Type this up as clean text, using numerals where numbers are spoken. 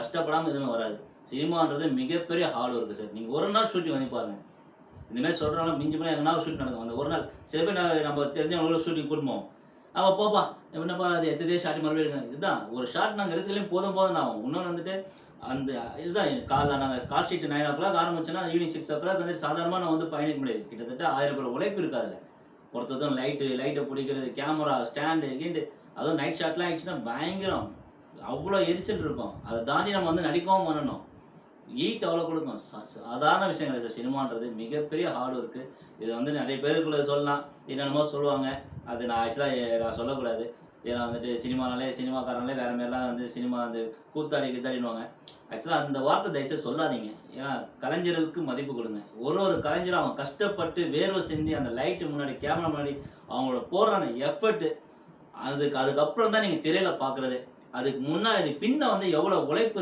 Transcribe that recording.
கஷ்டப்படாம எதுவுமே வராது. சினிமான்றது மிகப்பெரிய ஹார்ட் ஒர்க் சார். நீங்க ஒரு நாள் ஷூட்டிங் வந்து பாருங்க. இந்த மாரி சொல்றவங்க மிஞ்சி போனா எங்கனாவது ஷூட் நடக்கும். அந்த ஒரு நாள் சில பேர் நம்ம தெரிஞ்சவங்களோட ஷூட்டிங் கூட்டிட்டு போவோம். அவன் போப்பா என்னப்பா அது எத்தனையோ ஷாட் மறுபடியும் எடுக்கணும். இதுதான் ஒரு ஷாட் நாங்க எடுக்கிறதுலயும் போதும் போதும்ன்னு ஆகும். இன்னொன்னு வந்துட்டு அந்த இதுதான் காலைல நாங்க கால் ஷீட் 9:00 ஆரம்பிச்சோம்னா ஈவினிங் 6:00 வந்துட்டு சாதாரணமா நான் வந்து பயணிக்க முடியாது. கிட்டத்தட்ட 1000 பேர் உழைப்பு இருக்கு அதுல. ஒருத்தர் லைட்ட பிடிக்கிறது, கேமரா, ஸ்டாண்டு, கீண்டு அதுவும் நைட் ஷாட்லாம் ஆயிடுச்சுன்னா பயங்கரம். அவ்வளோ எரிச்சல் இருக்கும். அத தாண்டி நம்ம வந்து நடிக்கவும் பண்ணணும். ஈட் அவ்வளோ குடுக்கும். சாதாரண விஷயம் கிடையாது சார். சினிமான்றது மிகப்பெரிய ஹார்ட் ஒர்க்கு. இது வந்து நெறைய பேருக்குள்ள சொல்லலாம். என்னென்னமோ சொல்லுவாங்க. அது நான் நான் சொல்லக்கூடாது. ஏன்னா வந்துட்டு சினிமாக்காரங்களே வேற மாரிலாம் வந்து சினிமா வந்து கூத்தாடி கீத்தாடின்னுவாங்க. ஆக்சுவலா அந்த வார்த்தை தயவுசெய்து சொல்லாதீங்க. ஏன்னா கலைஞர்களுக்கு மதிப்பு குடுங்க. ஒரு கலைஞரும் அவன் கஷ்டப்பட்டு வேர்வை சிந்தி அந்த லைட் முன்னாடி, கேமரா முன்னாடி அவங்களோட போடுற அந்த எஃபர்ட் அதுக்கப்புறம் தான் நீங்க திரையில பார்க்குறதே. அதுக்கு முன்னாடி அதுக்கு பின்ன வந்து எவ்வளோ உழைப்பு இருக்கு.